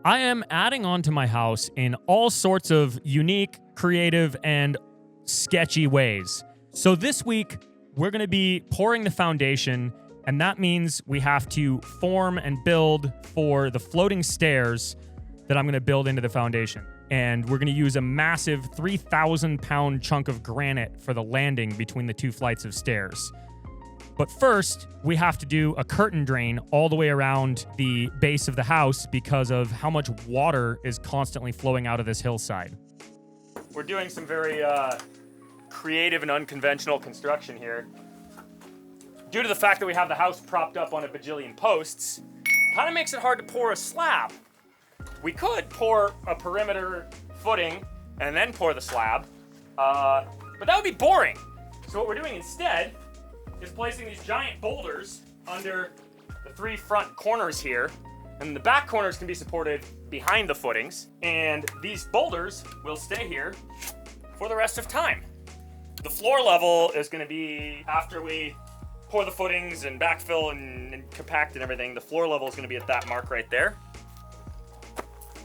I am adding on to my house in all sorts of unique, creative, and sketchy ways. So this week, we're going to be pouring the foundation, and that means we have to form and build for the floating stairs that I'm going to build into the foundation. And we're going to use a massive 3,000-pound chunk of granite for the landing between the two flights of stairs. But first, we have to do a curtain drain all the way around the base of the house because of how much water is constantly flowing out of this hillside. We're doing some very creative and unconventional construction here. Due to the fact that we have the house propped up on a bajillion posts, kind of makes it hard to pour a slab. We could pour a perimeter footing and then pour the slab, but that would be boring. So what we're doing instead is placing these giant boulders under the three front corners here, and the back corners can be supported behind the footings, and these boulders will stay here for the rest of time. The floor level is going to be, after we pour the footings and backfill and compact and everything, the floor level is going to be at that mark right there.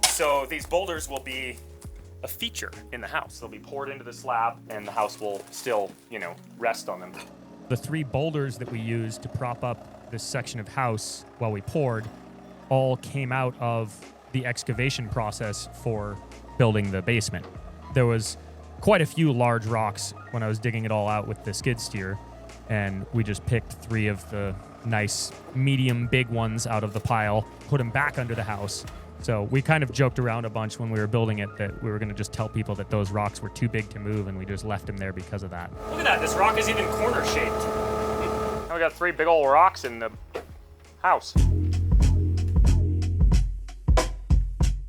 So these boulders will be a feature in the house. They'll be poured into the slab, and the house will still, rest on them. The three boulders that we used to prop up this section of house while we poured all came out of the excavation process for building the basement. There was quite a few large rocks when I was digging it all out with the skid steer, and we just picked three of the nice medium big ones out of the pile, put them back under the house. So we kind of joked around a bunch when we were building it that we were going to just tell people that those rocks were too big to move, and we just left them there because of that. Look at that, this rock is even corner shaped. Now we got three big old rocks in the house.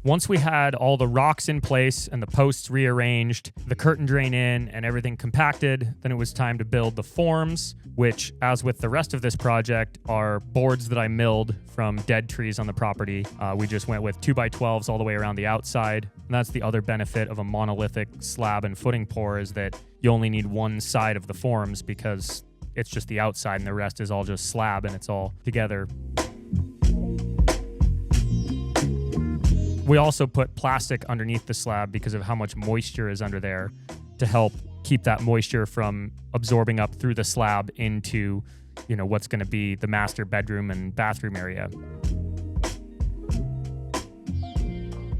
Once we had all the rocks in place and the posts rearranged, the curtain drain in, and everything compacted, then it was time to build the forms, which, as with the rest of this project, are boards that I milled from dead trees on the property. We just went with 2x12s all the way around the outside. And that's the other benefit of a monolithic slab and footing pour, is that you only need one side of the forms because it's just the outside and the rest is all just slab and it's all together. We also put plastic underneath the slab because of how much moisture is under there to help keep that moisture from absorbing up through the slab into, what's going to be the master bedroom and bathroom area.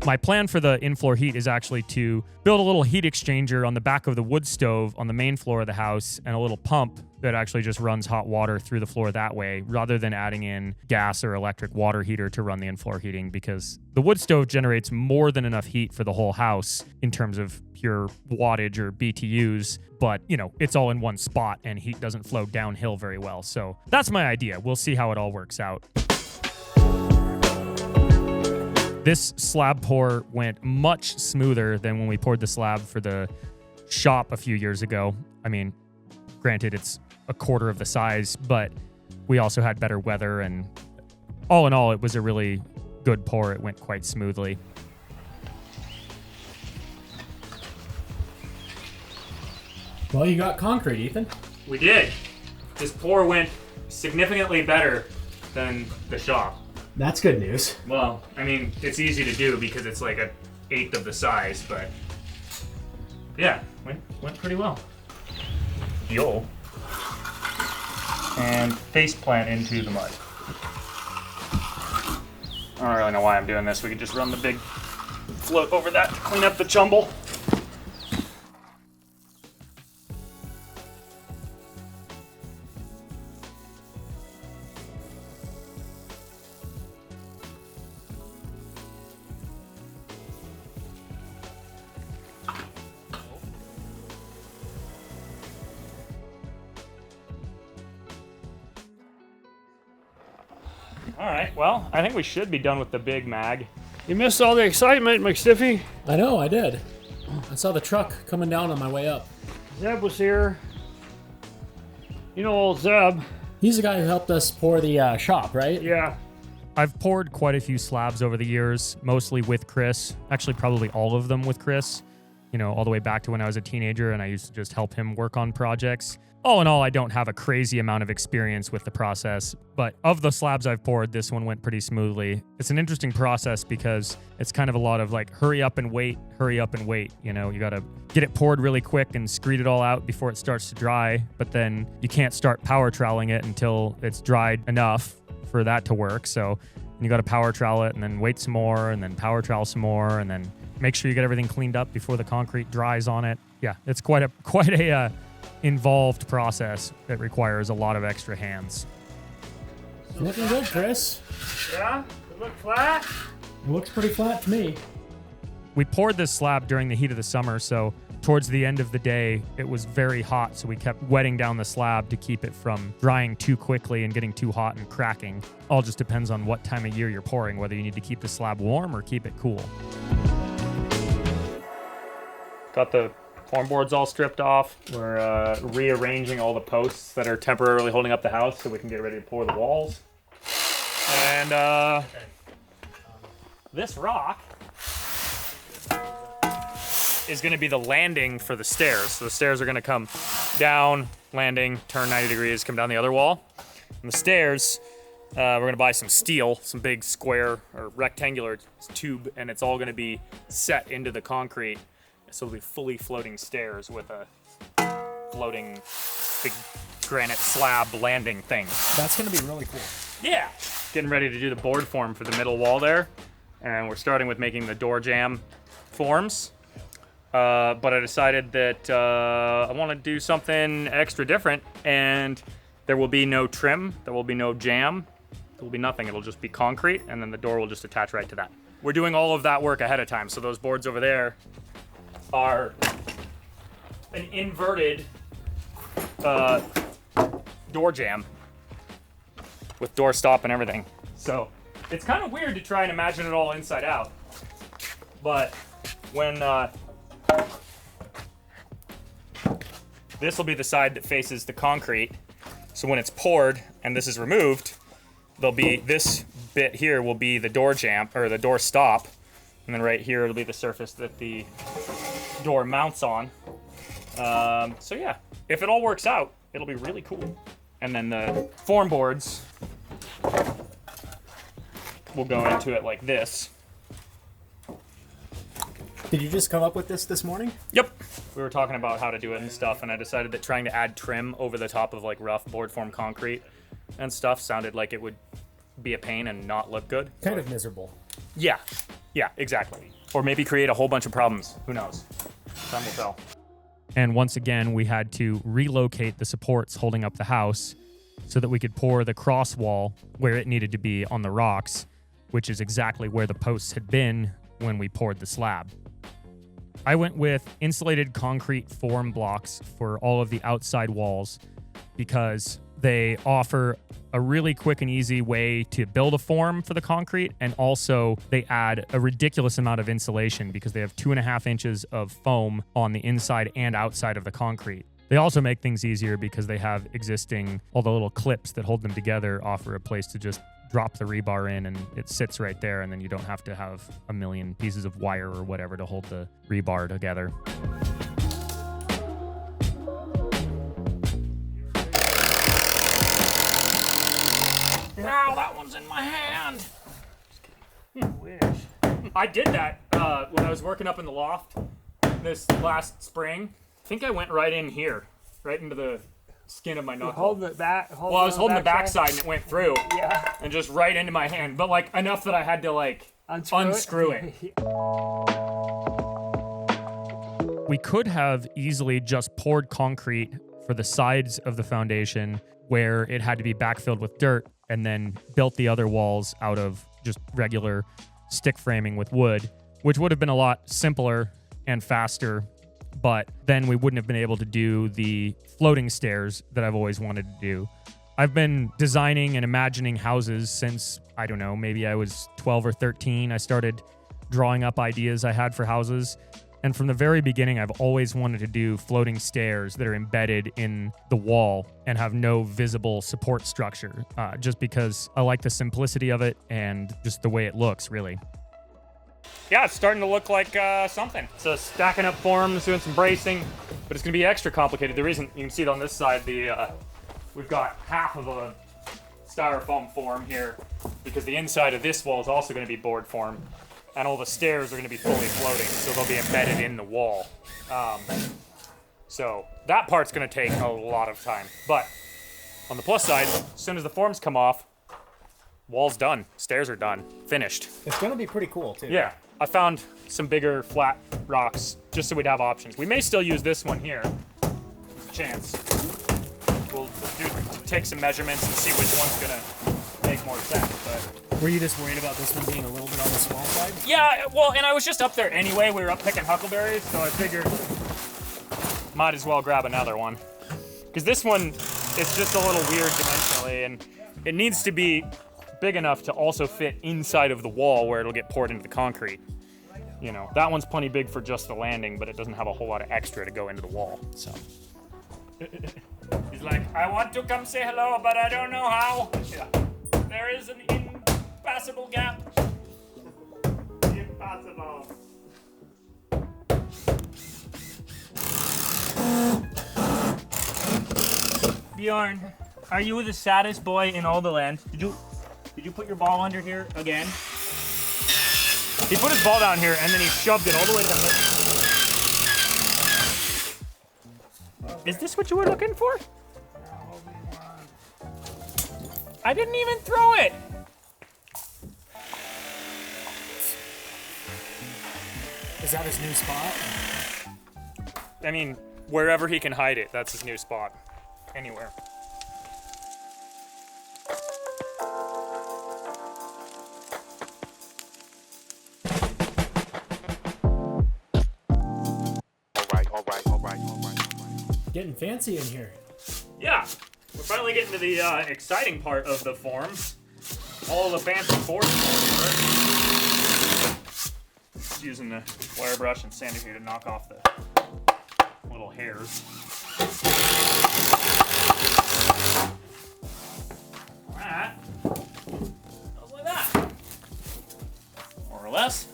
My plan for the in-floor heat is actually to build a little heat exchanger on the back of the wood stove on the main floor of the house and a little pump that actually just runs hot water through the floor that way, rather than adding in gas or electric water heater to run the in-floor heating, because the wood stove generates more than enough heat for the whole house in terms of pure wattage or BTUs, but, it's all in one spot and heat doesn't flow downhill very well. So that's my idea. We'll see how it all works out. This slab pour went much smoother than when we poured the slab for the shop a few years ago. I mean, granted, it's a quarter of the size, but we also had better weather, and all in all, it was a really good pour. It went quite smoothly. Well, you got concrete, Ethan. We did. This pour went significantly better than the shop. That's good news. Well, I mean, it's easy to do because it's like an eighth of the size, but yeah, went pretty well. Yo. And face plant into the mud. I don't really know why I'm doing this. We could just run the big float over that to clean up the jumble. All right, well, I think we should be done with the big mag. You missed all the excitement, McStiffy. I know, I did. I saw the truck coming down on my way up. Zeb was here. You know old Zeb. He's the guy who helped us pour the shop, right? Yeah. I've poured quite a few slabs over the years, mostly with Chris. Actually, probably all of them with Chris. you know, all the way back to when I was a teenager and I used to just help him work on projects. All in all, I don't have a crazy amount of experience with the process, but of the slabs I've poured, this one went pretty smoothly. It's an interesting process because it's kind of a lot of like, hurry up and wait, you know, you gotta get it poured really quick and screed it all out before it starts to dry, but then you can't start power troweling it until it's dried enough for that to work. So you gotta power trowel it and then wait some more and then power trowel some more and then make sure you get everything cleaned up before the concrete dries on it. Yeah, it's quite a involved process that requires a lot of extra hands. Looking good, Chris. Yeah? It look flat? It looks pretty flat to me. We poured this slab during the heat of the summer, so towards the end of the day, it was very hot, so we kept wetting down the slab to keep it from drying too quickly and getting too hot and cracking. All just depends on what time of year you're pouring, whether you need to keep the slab warm or keep it cool. Got the form boards all stripped off. We're rearranging all the posts that are temporarily holding up the house so we can get ready to pour the walls. And this rock is going to be the landing for the stairs. So the stairs are going to come down, landing, turn 90 degrees, come down the other wall. And the stairs, we're going to buy some steel, some big square or rectangular tube, and it's all going to be set into the concrete. So it'll be fully floating stairs with a floating big granite slab landing thing. That's going to be really cool. Yeah. Getting ready to do the board form for the middle wall there. And we're starting with making the door jamb forms. But I decided that I want to do something extra different. And there will be no trim. There will be no jamb. There will be nothing. It'll just be concrete. And then the door will just attach right to that. We're doing all of that work ahead of time. So those boards over there are an inverted door jamb with door stop and everything. So it's kind of weird to try and imagine it all inside out. But when this will be the side that faces the concrete. So when it's poured and this is removed, there'll be this bit here will be the door jamb or the door stop. And then right here it'll be the surface that the door mounts on. So yeah, if it all works out, it'll be really cool. And then the form boards will go into it like this. Did you just come up with this morning? Yep. We were talking about how to do it and stuff, and I decided that trying to add trim over the top of like rough board form concrete and stuff sounded like it would be a pain and not look good. Kind of miserable. Yeah, exactly. Or maybe create a whole bunch of problems. Who knows? Time will tell. And once again, we had to relocate the supports holding up the house so that we could pour the cross wall where it needed to be on the rocks, which is exactly where the posts had been when we poured the slab. I went with insulated concrete form blocks for all of the outside walls because they offer a really quick and easy way to build a form for the concrete, and also they add a ridiculous amount of insulation because they have 2.5 inches of foam on the inside and outside of the concrete. They also make things easier because they have existing, all the little clips that hold them together offer a place to just drop the rebar in and it sits right there, and then you don't have to have a million pieces of wire or whatever to hold the rebar together. Ow, that one's in my hand. I did that when I was working up in the loft this last spring. I think I went right in here, right into the skin of my knuckle. Hold it back. Well, I was holding the backside and it went through. Yeah. And just right into my hand, but like enough that I had to like unscrew it. We could have easily just poured concrete for the sides of the foundation where it had to be backfilled with dirt, and then built the other walls out of just regular stick framing with wood, which would have been a lot simpler and faster, but then we wouldn't have been able to do the floating stairs that I've always wanted to do. I've been designing and imagining houses since, I don't know, maybe I was 12 or 13. I started drawing up ideas I had for houses. And from the very beginning, I've always wanted to do floating stairs that are embedded in the wall and have no visible support structure, just because I like the simplicity of it and just the way it looks, really. yeah, it's starting to look like something. So stacking up forms, doing some bracing, but it's gonna be extra complicated. The reason you can see it on this side, we've got half of a styrofoam form here because the inside of this wall is also gonna be board form, and all the stairs are gonna be fully floating, so they'll be embedded in the wall. So that part's gonna take a lot of time. But on the plus side, as soon as the forms come off, wall's done, stairs are done, finished. It's gonna be pretty cool too. Yeah, I found some bigger flat rocks just so we'd have options. We may still use this one here. There's a chance. We'll take some measurements and see which one's gonna make more sense. But Were you just worried about this one being a little bit on the small side? yeah, well, and I was just up there anyway. We were up picking huckleberries, so I figured might as well grab another one. Because this one is just a little weird dimensionally, and it needs to be big enough to also fit inside of the wall where it'll get poured into the concrete. You know, that one's plenty big for just the landing, but it doesn't have a whole lot of extra to go into the wall, so. He's like, I want to come say hello, but I don't know how. Yeah. There is an impassable gap. Impossible. Bjorn, are you the saddest boy in all the land? Did you put your ball under here again? He put his ball down here and then he shoved it all the way to the middle. Is this what you were looking for? I didn't even throw it. Is that his new spot? I mean, wherever he can hide it, that's his new spot. Anywhere. Getting fancy in here. Yeah, we're finally getting to the exciting part of the forms. All the fancy boards. Just using the wire brush and sander here to knock off the little hairs. That goes like that, more or less.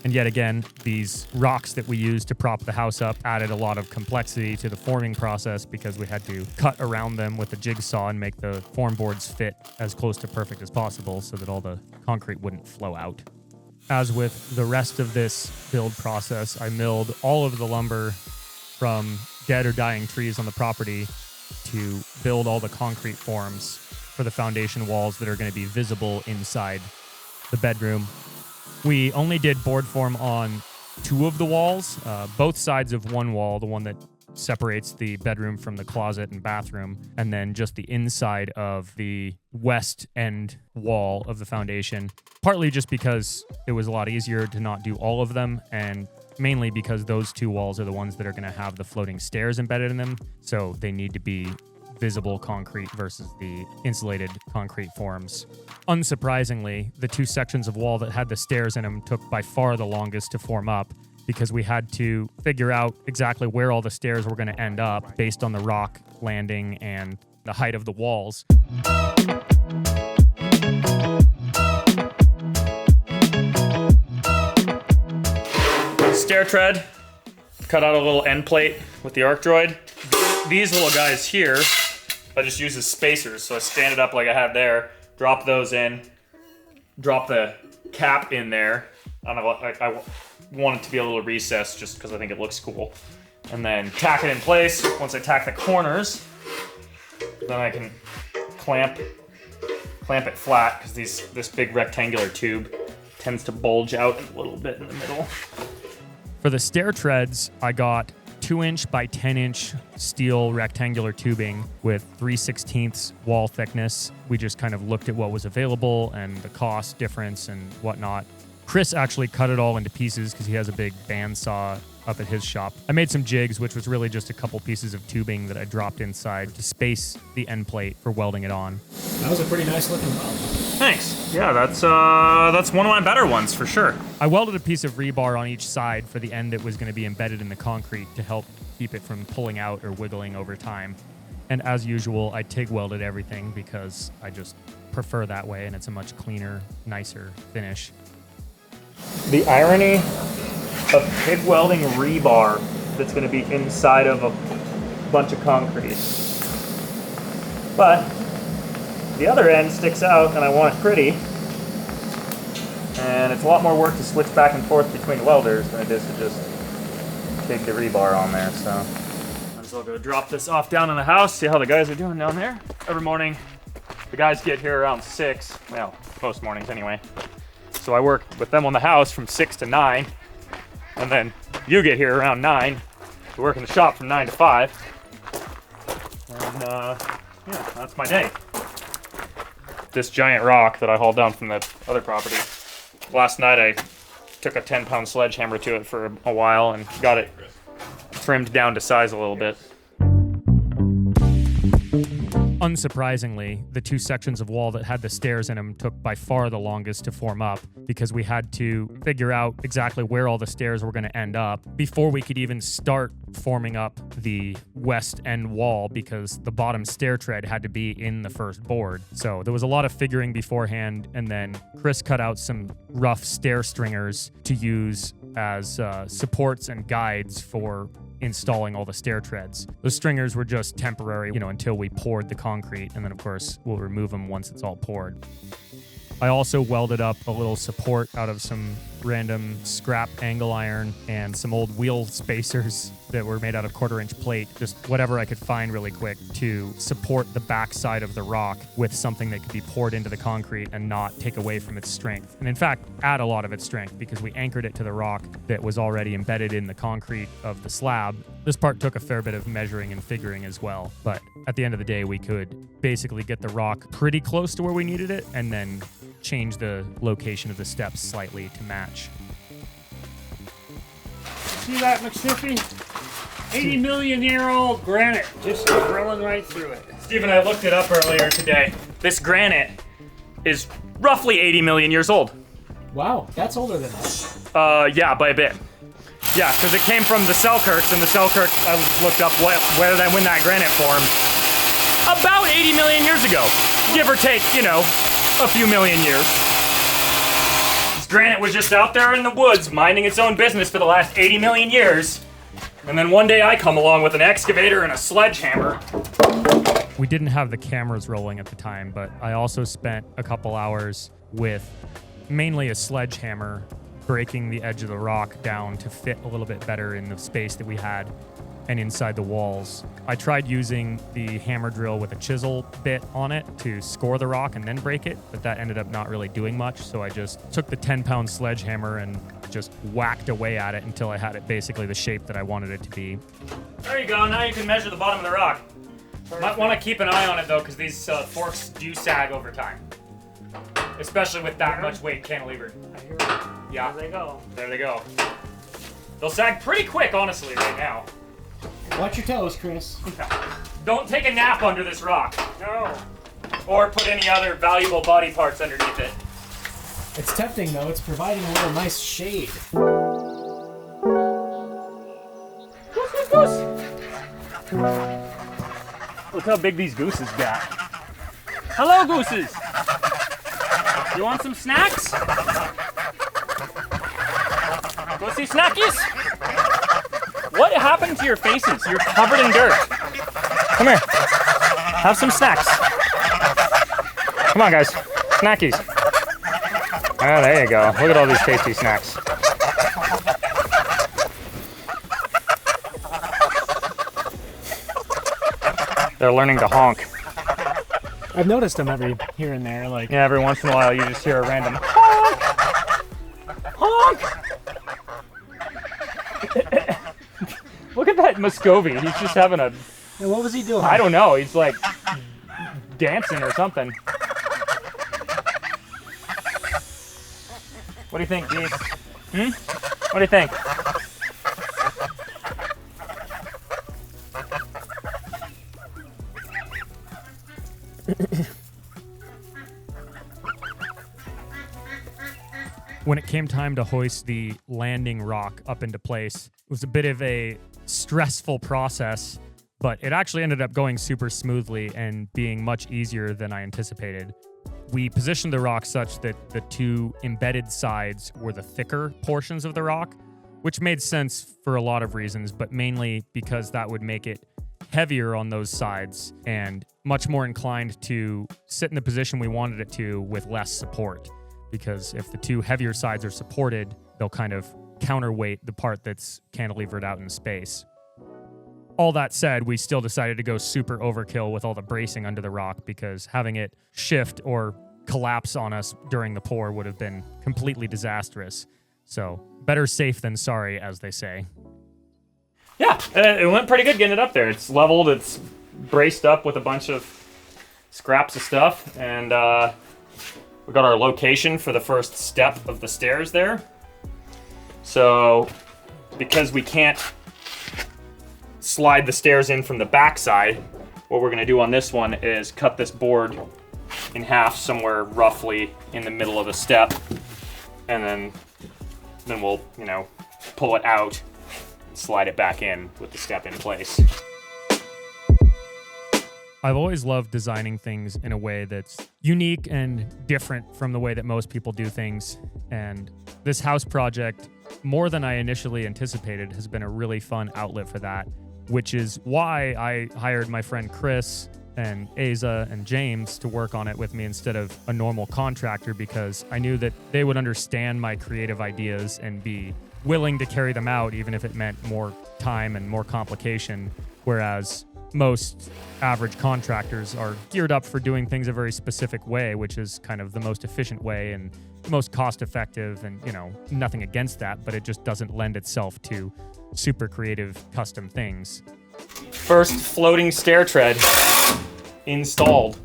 And yet again, these rocks that we used to prop the house up added a lot of complexity to the forming process because we had to cut around them with a jigsaw and make the form boards fit as close to perfect as possible so that all the concrete wouldn't flow out. As with the rest of this build process, I milled all of the lumber from dead or dying trees on the property to build all the concrete forms for the foundation walls that are going to be visible inside the bedroom. We only did board form on 2 of the walls, both sides of one wall, the one that separates the bedroom from the closet and bathroom, and then just the inside of the west end wall of the foundation, partly just because it was a lot easier to not do all of them, and mainly because those 2 walls are the ones that are going to have the floating stairs embedded in them, so they need to be visible concrete versus the insulated concrete forms. Unsurprisingly, the 2 sections of wall that had the stairs in them took by far the longest to form up because we had to figure out exactly where all the stairs were going to end up based on the rock landing and the height of the walls. Stair tread, cut out a little end plate with the arc droid. These little guys here, I just use as spacers, so I stand it up like I have there, drop those in, drop the cap in there. I want it to be a little recessed just because I think it looks cool. And then tack it in place. Once I tack the corners, then I can clamp it flat because this big rectangular tube tends to bulge out a little bit in the middle. For the stair treads, I got 2-inch by 10-inch steel rectangular tubing with 3/16 wall thickness. We just kind of looked at what was available and the cost difference and whatnot. Chris actually cut it all into pieces because he has a big bandsaw up at his shop. I made some jigs, which was really just a couple pieces of tubing that I dropped inside to space the end plate for welding it on. That was a pretty nice looking weld. Thanks. Yeah, that's one of my better ones for sure. I welded a piece of rebar on each side for the end that was going to be embedded in the concrete to help keep it from pulling out or wiggling over time. And as usual, I TIG welded everything because I just prefer that way and it's a much cleaner, nicer finish. The irony of pig welding rebar that's going to be inside of a bunch of concrete. But the other end sticks out and I want it pretty. And it's a lot more work to switch back and forth between welders than it is to just take the rebar on there, so. Might as well go drop this off down in the house, see how the guys are doing down there. Every morning, the guys get here around 6, well, most mornings anyway. So I work with them on the house from 6 to 9, and then you get here around 9. We work in the shop from 9 to 5. And yeah, that's my day. This giant rock that I hauled down from the other property. Last night I took a 10-pound sledgehammer to it for a while and got it trimmed down to size a little bit. Unsurprisingly, the 2 sections of wall that had the stairs in them took by far the longest to form up because we had to figure out exactly where all the stairs were going to end up before we could even start forming up the west end wall because the bottom stair tread had to be in the first board. So there was a lot of figuring beforehand, and then Chris cut out some rough stair stringers to use as supports and guides for installing all the stair treads. The stringers were just temporary, until we poured the concrete, and then of course we'll remove them once it's all poured. I also welded up a little support out of some random scrap angle iron and some old wheel spacers that were made out of 1/4-inch plate, just whatever I could find really quick to support the back side of the rock with something that could be poured into the concrete and not take away from its strength. And in fact, add a lot of its strength because we anchored it to the rock that was already embedded in the concrete of the slab. This part took a fair bit of measuring and figuring as well, but at the end of the day, we could basically get the rock pretty close to where we needed it and then change the location of the steps slightly to match. See that, McSiffy? 80 million year old granite just drilling right through it. Steve and I looked it up earlier today. This granite is roughly 80 million years old. Wow, that's older than us. Yeah, by a bit. Yeah, because it came from the Selkirks, and the Selkirks, I looked up when that granite formed. About 80 million years ago. Give or take, a few million years. This granite was just out there in the woods, minding its own business for the last 80 million years. And then one day I come along with an excavator and a sledgehammer. We didn't have the cameras rolling at the time, but I also spent a couple hours with mainly a sledgehammer breaking the edge of the rock down to fit a little bit better in the space that we had and inside the walls. I tried using the hammer drill with a chisel bit on it to score the rock and then break it, but that ended up not really doing much, so I just took the 10-pound sledgehammer and just whacked away at it until I had it basically the shape that I wanted it to be. There you go, now you can measure the bottom of the rock. Might want to keep an eye on it though, because these forks do sag over time. Especially with that much weight cantilevered. I hear it. Yeah. There they go. There they go. They'll sag pretty quick, honestly, right now. Watch your toes, Chris. Don't take a nap under this rock. No. Or put any other valuable body parts underneath it. It's tempting, though. It's providing a little nice shade. Goose. Look how big these gooses got. Hello, gooses. You want some snacks? Go see snackies? What happened to your faces? You're covered in dirt. Come here. Have some snacks. Come on, guys. Snackies. Ah, there you go. Look at all these tasty snacks. They're learning to honk. I've noticed them every here and there, like. Yeah, every once in a while you just hear a random honk. Honk! Look at that Muscovy. He's just having a... Hey, what was he doing? I don't know. He's like dancing or something. What do you think, Dean? What do you think? When it came time to hoist the landing rock up into place, it was a bit of a stressful process, but it actually ended up going super smoothly and being much easier than I anticipated. we positioned the rock such that the two embedded sides were the thicker portions of the rock, which made sense for a lot of reasons, but mainly because that would make it heavier on those sides and much more inclined to sit in the position we wanted it to with less support. Because if the two heavier sides are supported, they'll kind of counterweight the part that's cantilevered out in space. All that said, we still decided to go super overkill with all the bracing under the rock because having it shift or collapse on us during the pour would have been completely disastrous. So better safe than sorry, as they say. Yeah, it went pretty good getting it up there. It's leveled, it's braced up with a bunch of scraps of stuff, and we got our location for the first step of the stairs there. So because we can't slide the stairs in from the back side, what we're going to do on this one is cut this board in half somewhere roughly in the middle of the step, and then we'll, pull it out and slide it back in with the step in place. I've always loved designing things in a way that's unique and different from the way that most people do things, and this house project, more than I initially anticipated, has been a really fun outlet for that, which is why I hired my friend Chris and Asa and James to work on it with me instead of a normal contractor, because I knew that they would understand my creative ideas and be willing to carry them out even if it meant more time and more complication, whereas most average contractors are geared up for doing things a very specific way, which is kind of the most efficient way and most cost effective, and nothing against that, but it just doesn't lend itself to super creative custom things. First floating stair tread installed.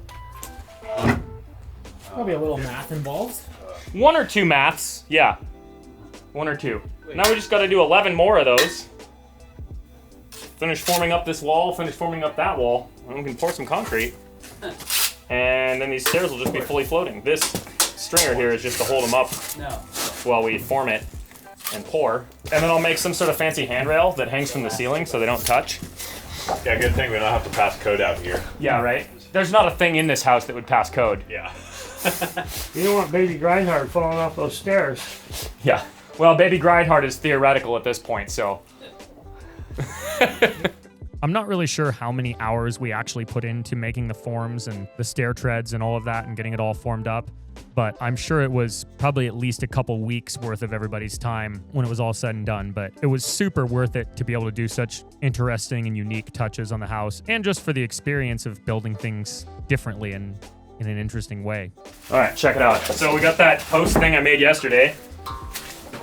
Probably a little math involved. 1 or 2 maths, yeah. 1 or 2. Now we just got to do 11 more of those. Finish forming up this wall, finish forming up that wall, and we can pour some concrete. And then these stairs will just be fully floating. This stringer here is just to hold them up while we form it and pour. And then I'll make some sort of fancy handrail that hangs from the ceiling so they don't touch. Yeah, good thing we don't have to pass code out here. Yeah, right? There's not a thing in this house that would pass code. Yeah. You don't want baby Grindhard falling off those stairs. Yeah. Well, baby Grindhard is theoretical at this point, so... I'm not really sure how many hours we actually put into making the forms and the stair treads and all of that and getting it all formed up, but I'm sure it was probably at least a couple weeks worth of everybody's time when it was all said and done. But it was super worth it to be able to do such interesting and unique touches on the house, and just for the experience of building things differently and in an interesting way. All right, check it out. So we got that post thing I made yesterday.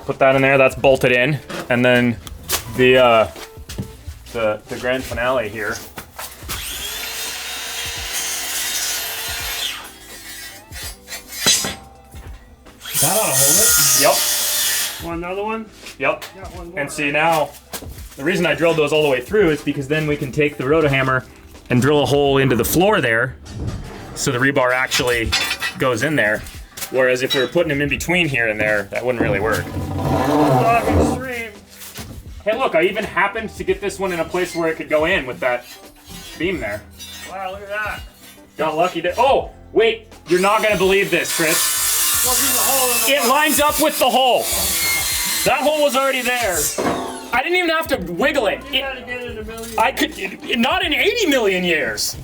Put that in there, that's bolted in, and then the grand finale here. That ought to hold it. Yep. Want another one? Yep. Got one more. And see, now, the reason I drilled those all the way through is because then we can take the rotohammer and drill a hole into the floor there, so the rebar actually goes in there. Whereas if we were putting them in between here and there, that wouldn't really work. Extreme. Hey, look, I even happened to get this one in a place where it could go in with that beam there. Wow, look at that. Got lucky to... Oh, wait, you're not going to believe this, Chris. Look in the hole in the It lines up with the hole. That hole was already there. I didn't even have to wiggle it. You gotta get it in a million. I could... Not in 80 million years.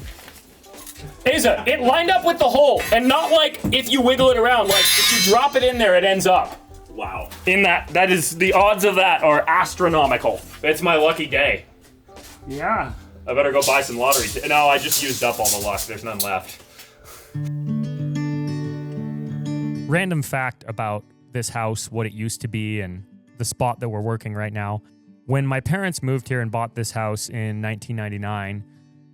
Asa, it lined up with the hole, and not like if you wiggle it around, like if you drop it in there, it ends up. Wow. In that is, the odds of that are astronomical. It's my lucky day. Yeah. I better go buy some lottery. No, I just used up all the luck. There's none left. Random fact about this house, what it used to be, and the spot that we're working right now. When my parents moved here and bought this house in 1999,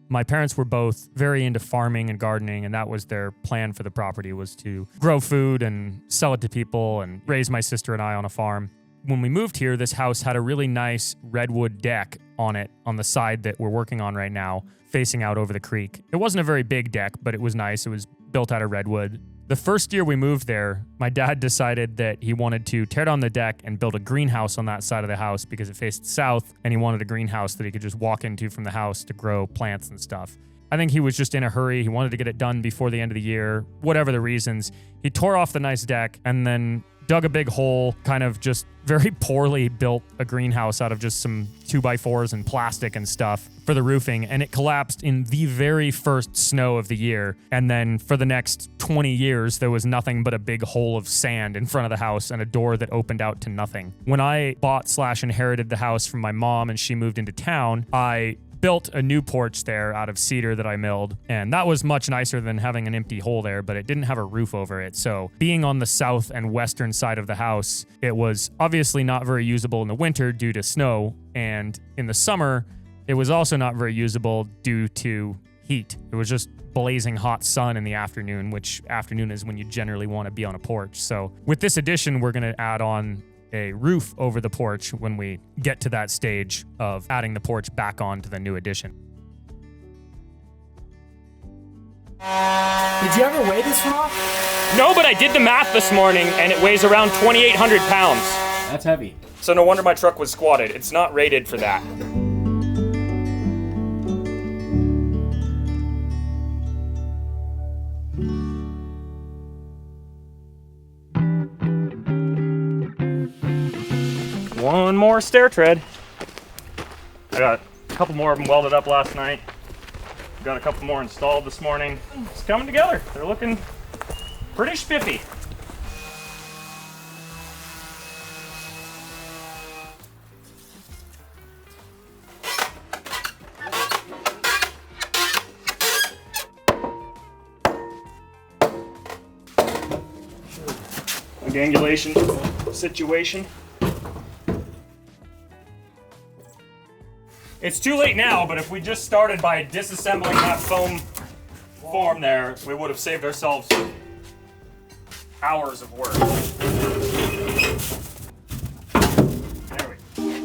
my parents were both very into farming and gardening, and that was their plan for the property, was to grow food and sell it to people and raise my sister and I on a farm. When we moved here, this house had a really nice redwood deck on it on the side that we're working on right now, facing out over the creek. It wasn't a very big deck, but it was nice. It was built out of redwood. The first year we moved there, my dad decided that he wanted to tear down the deck and build a greenhouse on that side of the house because it faced south, and he wanted a greenhouse that he could just walk into from the house to grow plants and stuff. I think he was just in a hurry. He wanted to get it done before the end of the year, whatever the reasons. He tore off the nice deck and then dug a big hole, kind of just very poorly built a greenhouse out of just some 2x4s and plastic and stuff for the roofing, and it collapsed in the very first snow of the year. And then for the next 20 years, there was nothing but a big hole of sand in front of the house and a door that opened out to nothing. When I bought/inherited the house from my mom and she moved into town, I built a new porch there out of cedar that I milled, and that was much nicer than having an empty hole there, but it didn't have a roof over it. So being on the south and western side of the house, it was obviously not very usable in the winter due to snow, and in the summer, it was also not very usable due to heat. It was just blazing hot sun in the afternoon, which afternoon is when you generally want to be on a porch. So with this addition, we're going to add on a roof over the porch when we get to that stage of adding the porch back on to the new addition. Did you ever weigh this rock? No, but I did the math this morning and it weighs around 2,800 pounds. That's heavy. So no wonder my truck was squatted. It's not rated for that. One more stair tread. I got a couple more of them welded up last night. Got a couple more installed this morning. It's coming together. They're looking pretty spiffy. Gangulation situation. It's too late now, but if we just started by disassembling that foam form there, we would have saved ourselves hours of work. There we go.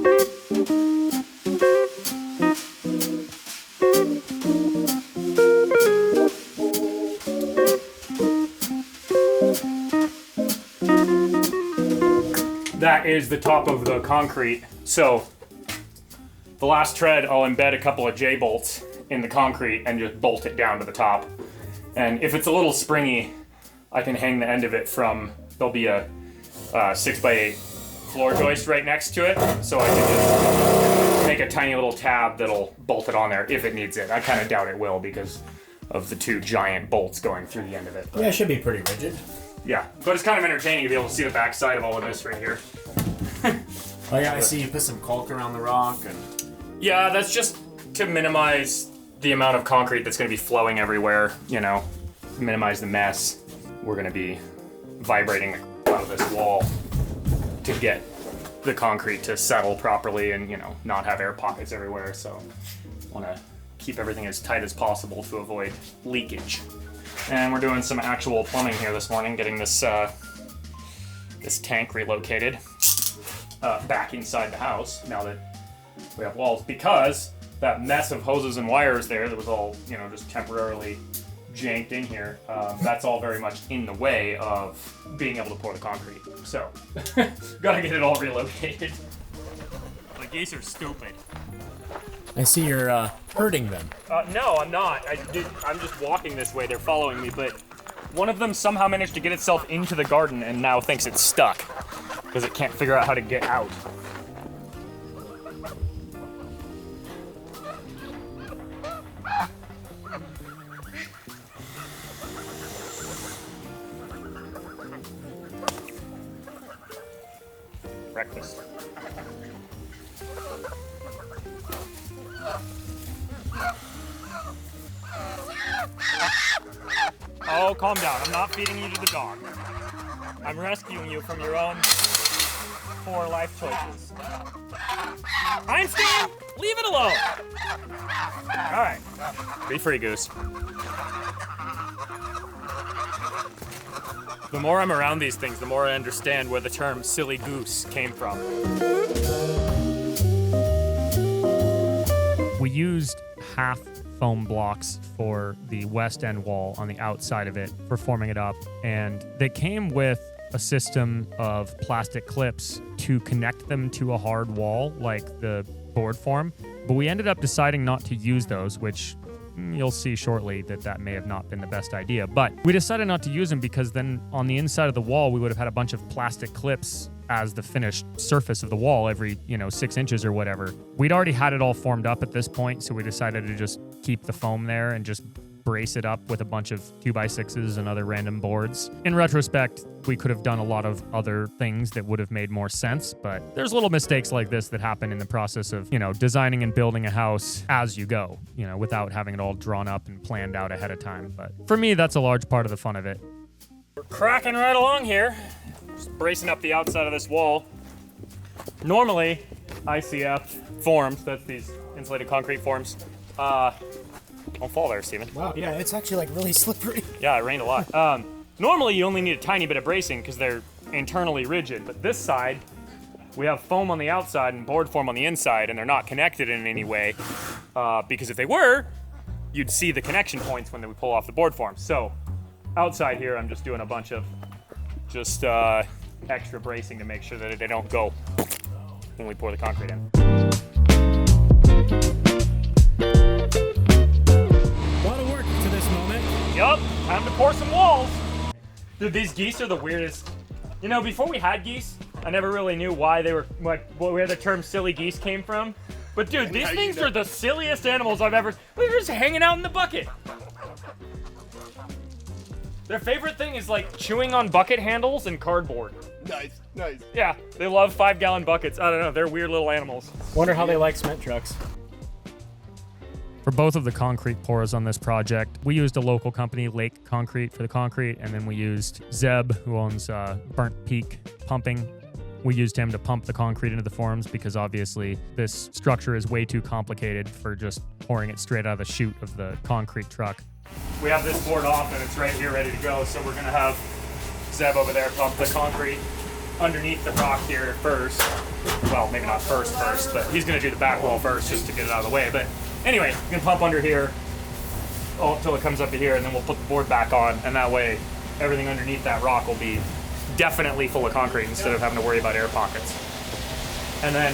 That is the top of the concrete. So the last tread, I'll embed a couple of J-bolts in the concrete and just bolt it down to the top. And if it's a little springy, I can hang the end of it from, there'll be a 6x8 floor joist right next to it. So I can just make a tiny little tab that'll bolt it on there if it needs it. I kind of doubt it will because of the two giant bolts going through the end of it. Yeah, it should be pretty rigid. Yeah, but it's kind of entertaining to be able to see the backside of all of this right here. Oh yeah, I see you put some caulk around the rock and... Yeah, that's just to minimize the amount of concrete that's going to be flowing everywhere, you know, minimize the mess. We're going to be vibrating out of this wall to get the concrete to settle properly and, you know, not have air pockets everywhere. So want to keep everything as tight as possible to avoid leakage. And we're doing some actual plumbing here this morning, getting this this tank relocated back inside the house now that we have walls, because that mess of hoses and wires there that was all, you know, just temporarily janked in here, that's all very much in the way of being able to pour the concrete. So, gotta get it all relocated. The geese are stupid. I see you're hurting them. No, I'm not. I'm just walking this way. They're following me, but one of them somehow managed to get itself into the garden and now thinks it's stuck because it can't figure out how to get out. Breakfast. Oh, calm down. I'm not feeding you to the dog. I'm rescuing you from your own poor life choices. Einstein, leave it alone. All right. Be free, Goose. The more I'm around these things, the more I understand where the term silly goose came from. We used half foam blocks for the west end wall on the outside of it for forming it up, and they came with a system of plastic clips to connect them to a hard wall like the board form, but we ended up deciding not to use those, which you'll see shortly that that may have not been the best idea. But we decided not to use them because then on the inside of the wall, we would have had a bunch of plastic clips as the finished surface of the wall every, 6 inches or whatever. We'd already had it all formed up at this point, so we decided to just keep the foam there and just brace it up with a bunch of 2x6s and other random boards. In retrospect, we could have done a lot of other things that would have made more sense, but there's little mistakes like this that happen in the process of, designing and building a house as you go, without having it all drawn up and planned out ahead of time. But for me, that's a large part of the fun of it. We're cracking right along here, just bracing up the outside of this wall. Normally, ICF forms, that's these insulated concrete forms, don't fall there, Steven. Wow, yeah, it's actually like really slippery. Yeah, it rained a lot. Normally, you only need a tiny bit of bracing because they're internally rigid, but this side, we have foam on the outside and board form on the inside, and they're not connected in any way, because if they were, you'd see the connection points when we pull off the board form. So, outside here, I'm just doing a bunch of just extra bracing to make sure that they don't go when we pour the concrete in. Yup, time to pour some walls. Dude, these geese are the weirdest. Before we had geese, I never really knew why they were, where the term silly geese came from. But dude, these things are the silliest animals I've ever, they're just hanging out in the bucket. Their favorite thing is like chewing on bucket handles and cardboard. Nice, nice. Yeah, they love 5-gallon buckets. I don't know, they're weird little animals. Wonder how they like cement trucks. For both of the concrete pours on this project, we used a local company, Lake Concrete, for the concrete, and then we used Zeb, who owns Burnt Peak Pumping. We used him to pump the concrete into the forms because obviously this structure is way too complicated for just pouring it straight out of the chute of the concrete truck. We have this board off and it's right here ready to go, so we're gonna have Zeb over there pump the concrete underneath the rock here first. Well, maybe not first, but he's gonna do the back wall first just to get it out of the way. But anyway, you can pump under here until it comes up to here, and then we'll put the board back on, and that way everything underneath that rock will be definitely full of concrete instead of having to worry about air pockets. And then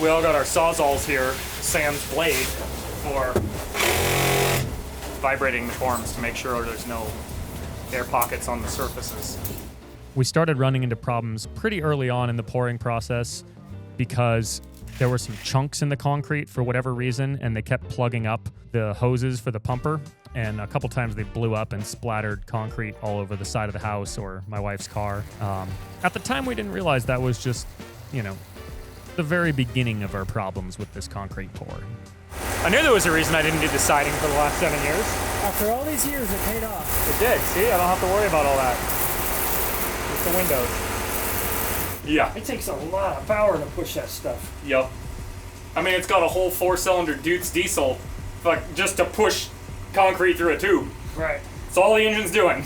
we all got our sawzalls here, Sam's blade, for vibrating the forms to make sure there's no air pockets on the surfaces. We started running into problems pretty early on in the pouring process because there were some chunks in the concrete for whatever reason, and they kept plugging up the hoses for the pumper. And a couple times they blew up and splattered concrete all over the side of the house or my wife's car. At the time, we didn't realize that was just, the very beginning of our problems with this concrete pour. I knew there was a reason I didn't do the siding for the last 7 years. After all these years, it paid off. It did. See, I don't have to worry about all that. Just the windows. Yeah. It takes a lot of power to push that stuff. Yep. I mean, it's got a whole 4-cylinder Deutz diesel, just to push concrete through a tube. Right. That's all the engine's doing.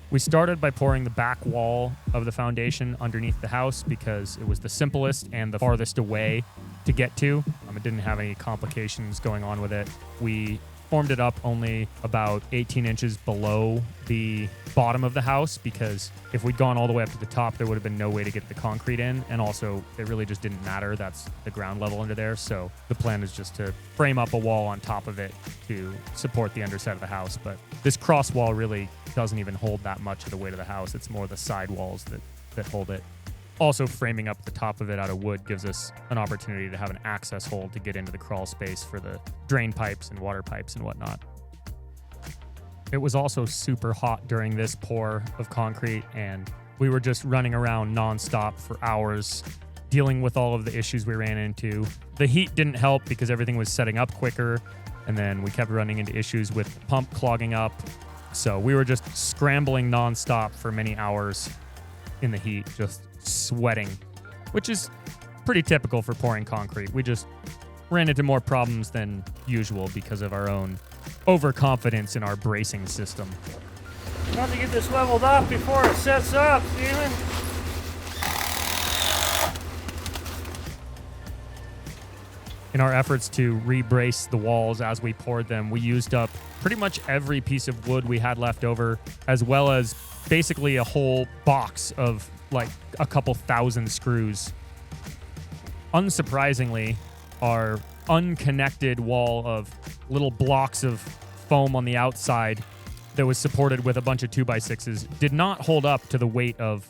We started by pouring the back wall of the foundation underneath the house because it was the simplest and the farthest away to get to. It didn't have any complications going on with it. We formed it up only about 18 inches below the bottom of the house because if we'd gone all the way up to the top, there would have been no way to get the concrete in. And also, it really just didn't matter. That's the ground level under there. So the plan is just to frame up a wall on top of it to support the underside of the house. But this cross wall really doesn't even hold that much of the weight of the house. It's more the side walls that hold it. Also, framing up the top of it out of wood gives us an opportunity to have an access hole to get into the crawl space for the drain pipes and water pipes and whatnot. It was also super hot during this pour of concrete, and we were just running around nonstop for hours, dealing with all of the issues we ran into. The heat didn't help because everything was setting up quicker, and then we kept running into issues with the pump clogging up. So we were just scrambling nonstop for many hours in the heat, just sweating, which is pretty typical for pouring concrete. We just ran into more problems than usual because of our own overconfidence in our bracing system. You have to get this leveled up before it sets up, Steven. In our efforts to re-brace the walls as we poured them, we used up pretty much every piece of wood we had left over, as well as basically a whole box of like a couple thousand screws. Unsurprisingly, our unconnected wall of little blocks of foam on the outside that was supported with a bunch of 2x6s did not hold up to the weight of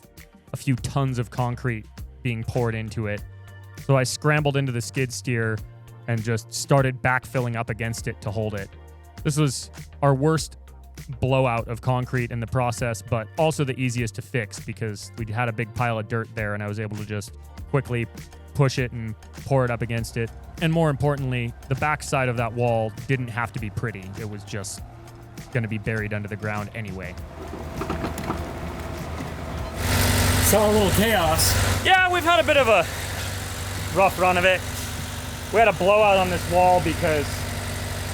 a few tons of concrete being poured into it. So I scrambled into the skid steer and just started backfilling up against it to hold it. This was our worst blowout of concrete in the process, but also the easiest to fix because we had a big pile of dirt there and I was able to just quickly push it and pour it up against it. And more importantly, the backside of that wall didn't have to be pretty. It was just going to be buried under the ground anyway. Saw a little chaos. Yeah, we've had a bit of a rough run of it. We had a blowout on this wall because,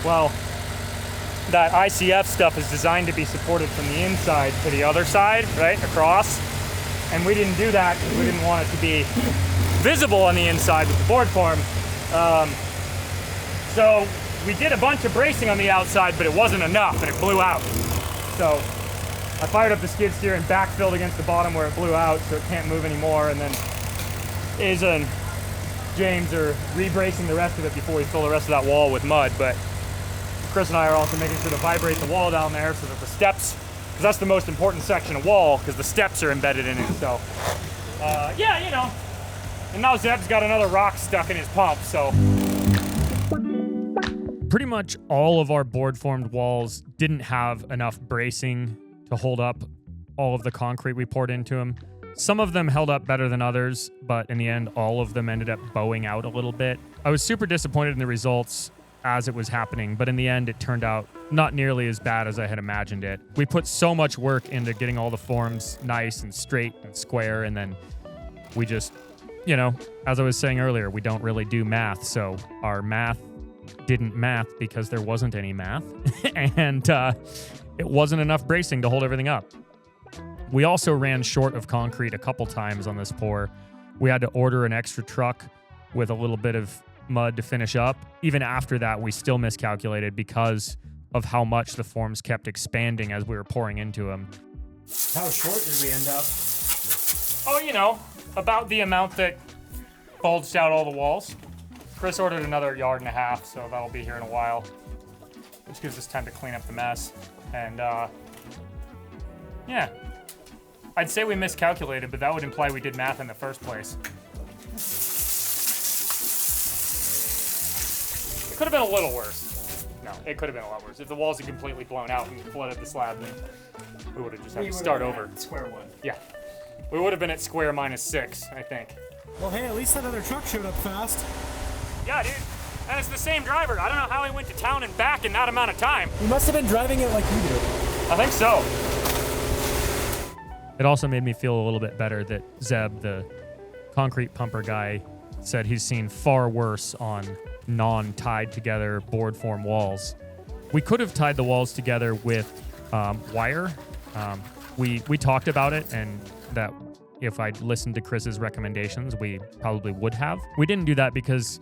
well, that ICF stuff is designed to be supported from the inside to the other side, right, across. And we didn't do that because we didn't want it to be visible on the inside with the board form. So we did a bunch of bracing on the outside, but it wasn't enough and it blew out. So I fired up the skid steer and backfilled against the bottom where it blew out so it can't move anymore. And then Isa and James are re-bracing the rest of it before we fill the rest of that wall with mud. But Chris and I are also making sure to vibrate the wall down there so that the steps, because that's the most important section of wall, because the steps are embedded in it. So, yeah, you know. And now Zeb's got another rock stuck in his pump, so. Pretty much all of our board-formed walls didn't have enough bracing to hold up all of the concrete we poured into them. Some of them held up better than others, but in the end, all of them ended up bowing out a little bit. I was super disappointed in the results as it was happening, but in the end, it turned out not nearly as bad as I had imagined it. We put so much work into getting all the forms nice and straight and square, and then we just, you know, as I was saying earlier, we don't really do math, so our math didn't math because there wasn't any math, and it wasn't enough bracing to hold everything up. We also ran short of concrete a couple times on this pour. We had to order an extra truck with a little bit of mud to finish up. Even after that, we still miscalculated because of how much the forms kept expanding as we were pouring into them. How short did we end up? Oh, you know, about the amount that bulged out all the walls. Chris ordered another 1.5 yards, so that'll be here in a while, which gives us time to clean up the mess. And, yeah. I'd say we miscalculated, but that would imply we did math in the first place. It could have been a little worse. No, it could have been a lot worse. If the walls had completely blown out and flooded the slab, then we would have just had to start over. Square one. Yeah. We would have been at square -6, I think. Well, hey, at least that other truck showed up fast. Yeah, dude. And it's the same driver. I don't know how he went to town and back in that amount of time. He must have been driving it like you do. I think so. It also made me feel a little bit better that Zeb, the concrete pumper guy, said he's seen far worse on non-tied together board form walls. We could have tied the walls together with wire. We talked about it, and that if I'd listened to Chris's recommendations, we probably would have. We didn't do that because,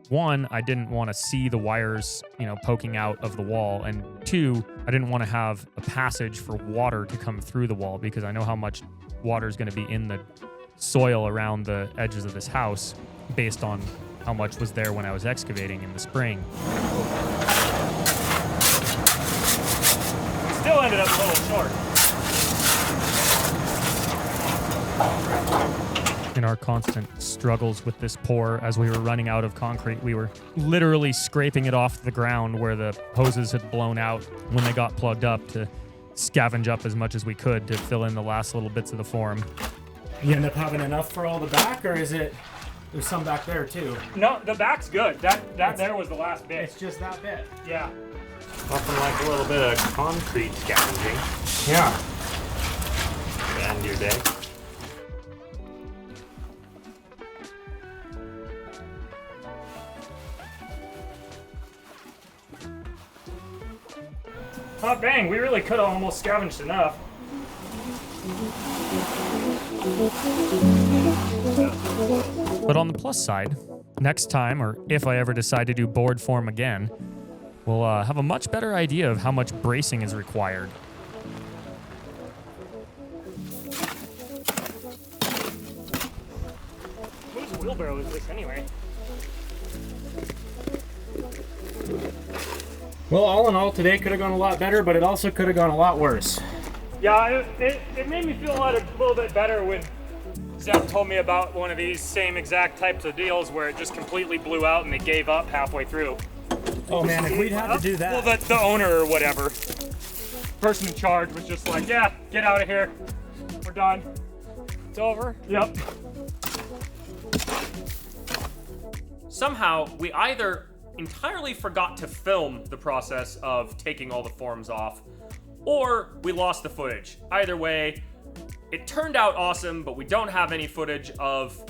one, I didn't want to see the wires, poking out of the wall, and two, I didn't want to have a passage for water to come through the wall because I know how much water is going to be in the soil around the edges of this house based on how much was there when I was excavating in the spring. Still ended up a little short. In our constant struggles with this pour, as we were running out of concrete, we were literally scraping it off the ground where the hoses had blown out when they got plugged up to scavenge up as much as we could to fill in the last little bits of the form. You end up having enough for all the back, or is it, there's some back there too? No, the back's good. That there was the last bit. It's just that bit. Yeah. Nothing like a little bit of concrete scavenging Yeah. to end your day. Hot dang, we really could have almost scavenged enough. But on the plus side, next time, or if I ever decide to do board form again, we'll have a much better idea of how much bracing is required. Whose wheelbarrow is this anyway? Well, all in all, today could have gone a lot better, but it also could have gone a lot worse. Yeah, it made me feel a little bit better when Zeb told me about one of these same exact types of deals where it just completely blew out and they gave up halfway through. Oh man, if we'd had to do that. Well, the owner or whatever, person in charge was just like, yeah, get out of here. We're done. It's over. Yep. Somehow, we either entirely forgot to film the process of taking all the forms off, or we lost the footage. Either way, it turned out awesome, but we don't have any footage of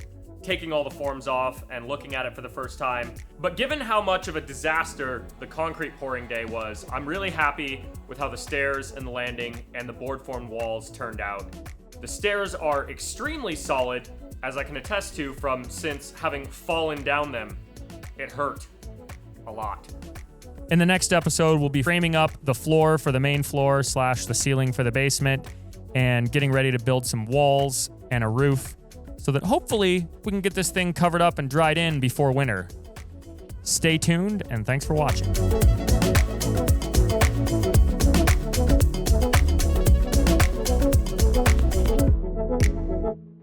taking all the forms off and looking at it for the first time. But given how much of a disaster the concrete pouring day was, I'm really happy with how the stairs and the landing and the board formed walls turned out. The stairs are extremely solid, as I can attest to from since having fallen down them. It hurt a lot. In the next episode, we'll be framing up the floor for the main floor / the ceiling for the basement and getting ready to build some walls and a roof so that hopefully we can get this thing covered up and dried in before winter. Stay tuned, and thanks for watching.